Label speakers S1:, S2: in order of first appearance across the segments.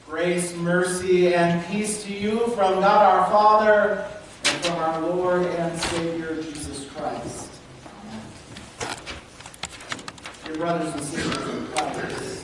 S1: Grace, mercy, and peace to you from God our Father and from our Lord and Savior, Jesus Christ. Amen. Dear brothers and sisters in Christ,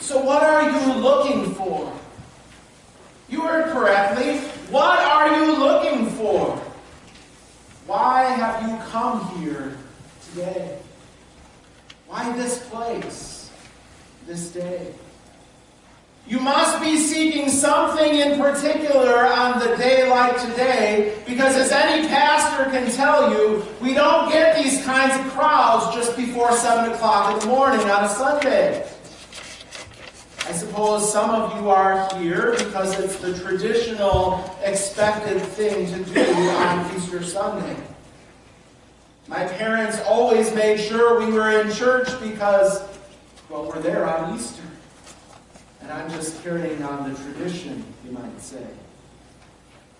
S1: so what are you looking for? You heard correctly. What are you looking for? Why have you come here today? Why this place, this day? You must be seeking something in particular on the day like today, because as any pastor can tell you, we don't get these kinds of crowds just before 7 o'clock in the morning on a Sunday. I suppose some of you are here because it's the traditional, expected thing to do on Easter Sunday. My parents always made sure we were in church because, well, we're there on Easter. And I'm just carrying on the tradition, you might say.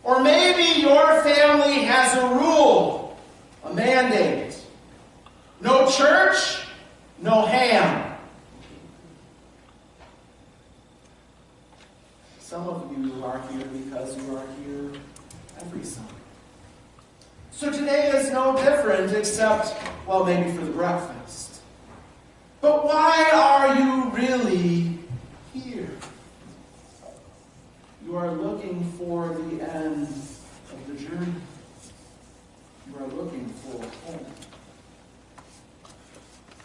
S1: Or maybe your family has a rule, a mandate. No church, no ham. Some of you are here because you are here every Sunday. So today is no different except, well, maybe for the breakfast. But why are you really here? You are looking for the end of the journey. You are looking for home.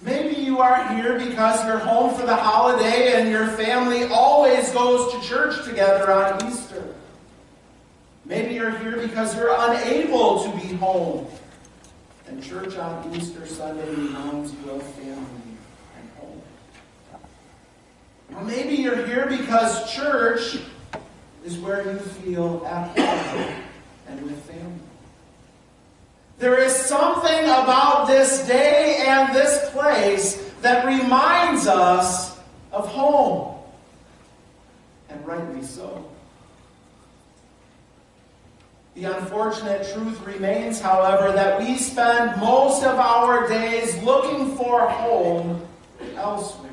S1: Maybe you are here because you're home for the holiday and your family always goes to church together on Easter. Maybe you're here because you're unable to be home, and church on Easter Sunday reminds you of family and home. Or maybe you're here because church is where you feel at home and with family. There is something about this day and this place that reminds us of home, and rightly so. The unfortunate truth remains, however, that we spend most of our days looking for home elsewhere.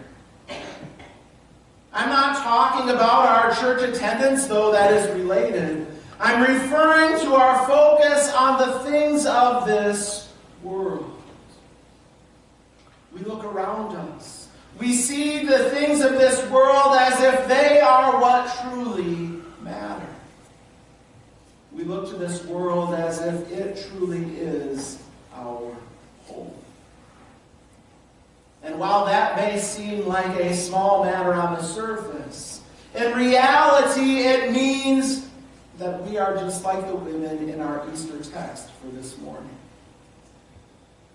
S1: I'm not talking about our church attendance, though that is related. I'm referring to our focus on the things of this world. We look around us. We see the things of this world as if they are what truly matter. We look to this world as if it truly is our home. And while that may seem like a small matter on the surface, in reality it means that we are just like the women in our Easter text for this morning.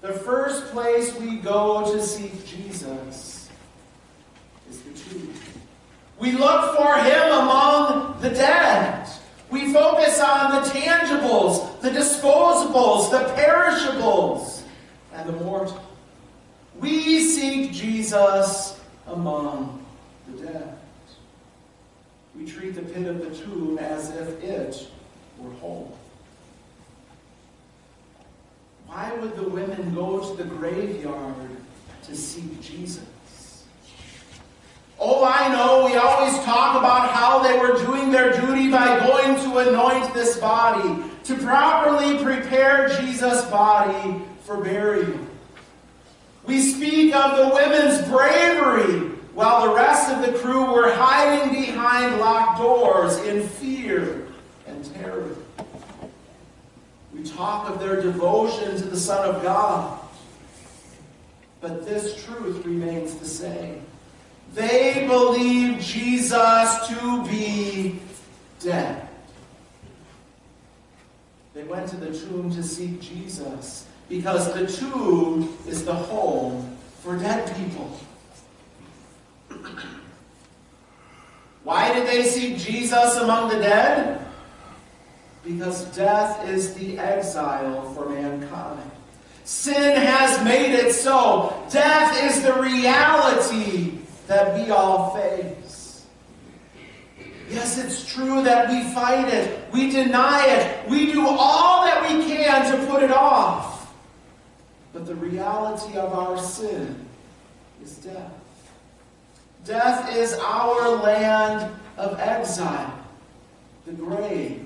S1: The first place we go to seek Jesus is the tomb. We look for him among the dead. We focus on the tangibles, the disposables, the perishables, and the mortal. We seek Jesus among the dead. We treat the pit of the tomb as if it were home. Why would the women go to the graveyard to seek Jesus? Oh, I know, we always talk about how they were doing their duty by going to anoint this body, to properly prepare Jesus' body for burial. We speak of the women's bravery while the rest of the crew were hiding behind locked doors in fear and terror. We talk of their devotion to the Son of God. But this truth remains the same. They believe Jesus to be dead. They went to the tomb to seek Jesus because the tomb is the home for dead people. Why did they seek Jesus among the dead? Because death is the exile for mankind. Sin has made it so. Death is the reality that we all face. Yes, it's true that we fight it, we deny it, we do all that we can to put it off. But the reality of our sin is death. Death is our land of exile. The grave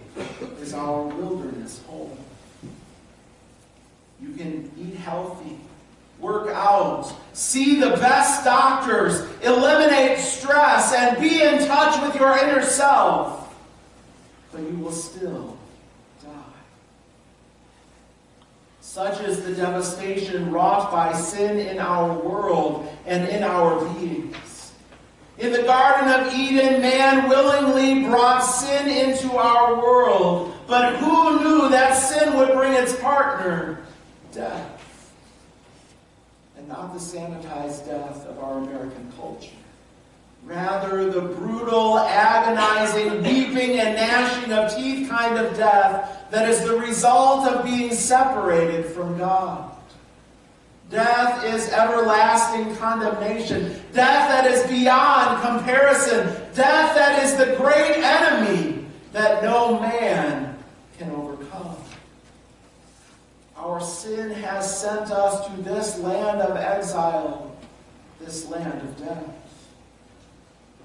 S1: is our wilderness home. You can eat healthy, work out, see the best doctors, eliminate stress, and be in touch with your inner self. But you will still die. Such is the devastation wrought by sin in our world and in our beings. In the Garden of Eden, man willingly brought sin into our world. But who knew that sin would bring its partner, death? And not the sanitized death of our American culture. Rather, the brutal, agonizing, weeping and gnashing of teeth kind of death that is the result of being separated from God. Death is everlasting condemnation. Death that is beyond comparison. Death that is the great enemy that no man can overcome. Our sin has sent us to this land of exile, this land of death.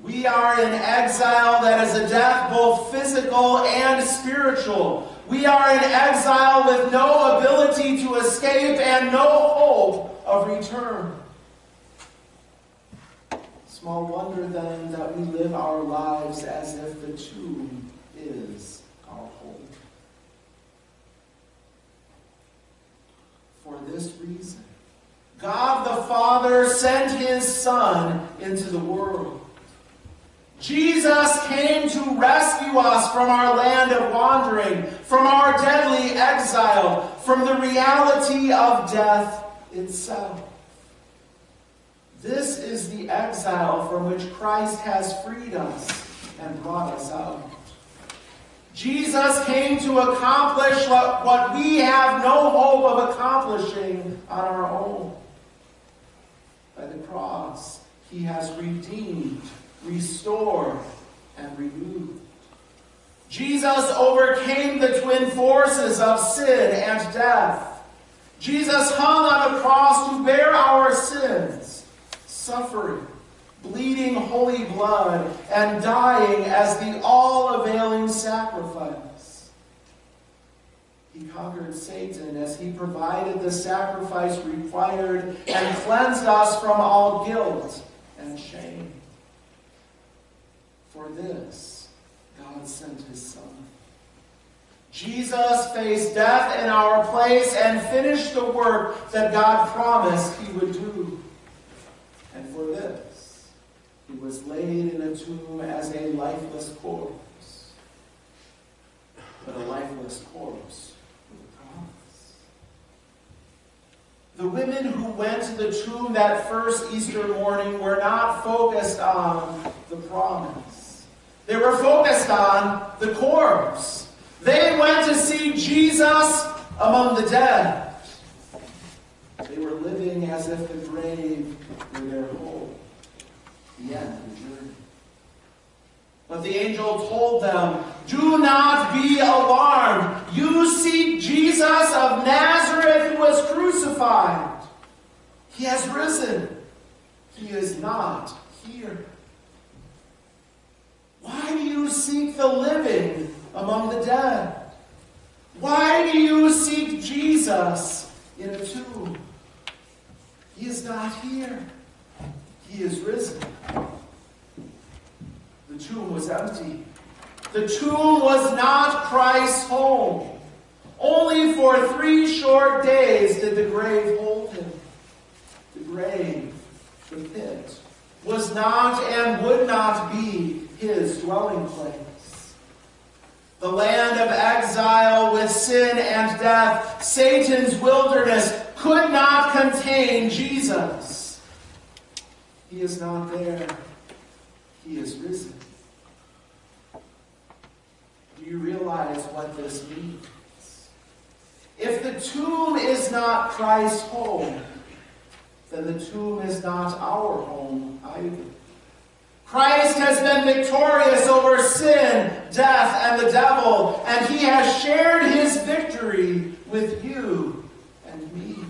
S1: We are in exile that is a death both physical and spiritual. We are in exile with no ability to escape and no hope of return. Small wonder then that we live our lives as if the tomb is our home. For this reason, God the Father sent His Son into the world. Jesus came to rescue us from our land of wandering, from our deadly exile, from the reality of death itself. This is the exile from which Christ has freed us and brought us out. Jesus came to accomplish what we have no hope of accomplishing on our own. By the cross, He has redeemed, restored, and renewed. Jesus overcame the twin forces of sin and death. Jesus hung on the cross to bear our sins, suffering, bleeding holy blood, and dying as the all-availing sacrifice. He conquered Satan as He provided the sacrifice required and cleansed us from all guilt and shame. For this, God sent His Son. Jesus faced death in our place and finished the work that God promised He would do. And for this, He was laid in a tomb as a lifeless corpse. But a lifeless corpse with a promise. The women who went to the tomb that first Easter morning were not focused on the promise. They were focused on the corpse. They went to see Jesus among the dead. They were living as if the grave were their home, the end of the journey. But the angel told them, "Do not be alarmed. You seek Jesus of Nazareth who was crucified. He has risen. He is not here. Why do you seek the living among the dead? Why do you seek Jesus in a tomb? He is not here. He is risen." The tomb was empty. The tomb was not Christ's home. Only for 3 short days did the grave hold Him. The grave, the pit, was not and would not be His dwelling place. The land of exile with sin and death, Satan's wilderness, could not contain Jesus. He is not there. He is risen. Do you realize what this means? If the tomb is not Christ's home, then the tomb is not our home either. Christ has been victorious over sin, death, and the devil, and He has shared His victory with you and me.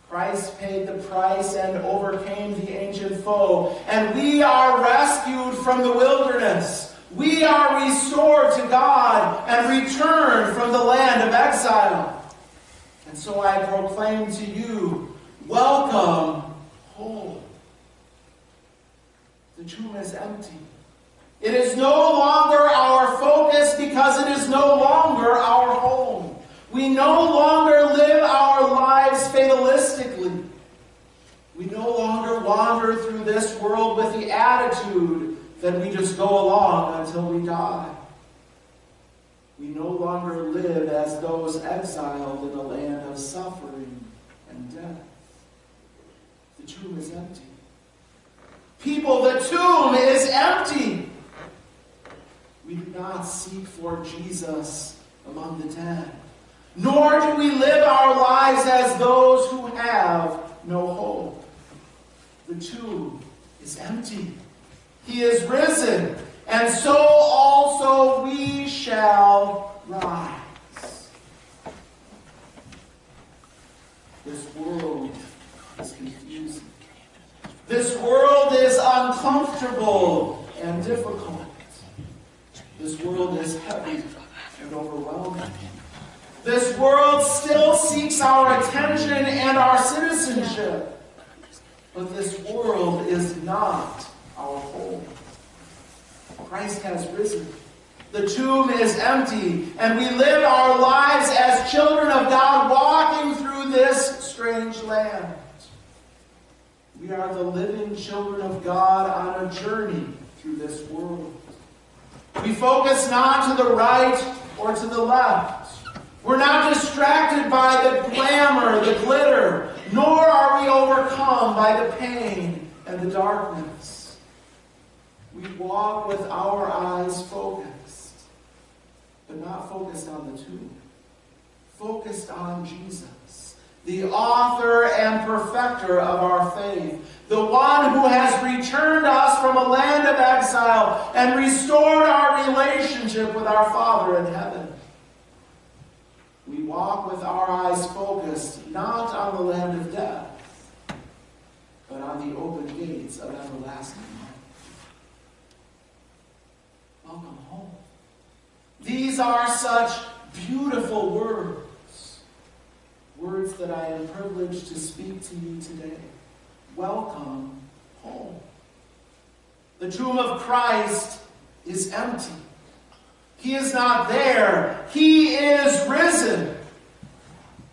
S1: Christ paid the price and overcame the ancient foe. And we are rescued from the wilderness. We are restored to God and returned from the land of exile. And so I proclaim to you, welcome home. The tomb is empty. It is no longer our focus because it is no longer our home. We no longer live our lives fatalistically. We no longer wander through this world with the attitude that we just go along until we die. We no longer live as those exiled in a land of suffering and death. The tomb is empty. People, the tomb is empty. We do not seek for Jesus among the dead. Nor do we live our lives as those who have no hope. The tomb is empty. He is risen, and so also we shall rise. This world is confusing. This world is uncomfortable and difficult. This world is heavy and overwhelming. This world still seeks our attention and our citizenship. But this world is not our home. Christ has risen. The tomb is empty, and we live our lives as children of God walking through this strange land. We are the living children of God on a journey through this world. We focus not to the right or to the left. We're not distracted by the glamour, the glitter, nor are we overcome by the pain and the darkness. We walk with our eyes focused, but not focused on the tomb. Focused on Jesus, the author and perfecter of our faith, the one who has returned us from a land of exile and restored our relationship with our Father in heaven. We walk with our eyes focused not on the land of death, but on the open gates of everlasting life. Welcome home. These are such beautiful words. Words that I am privileged to speak to you today. Welcome home. The tomb of Christ is empty. He is not there. He is risen.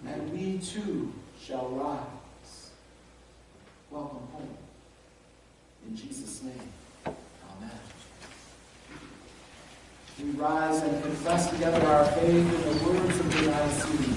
S1: And we too shall rise. Welcome home. In Jesus' name, amen. We rise and confess together our faith in the words of the Nicene.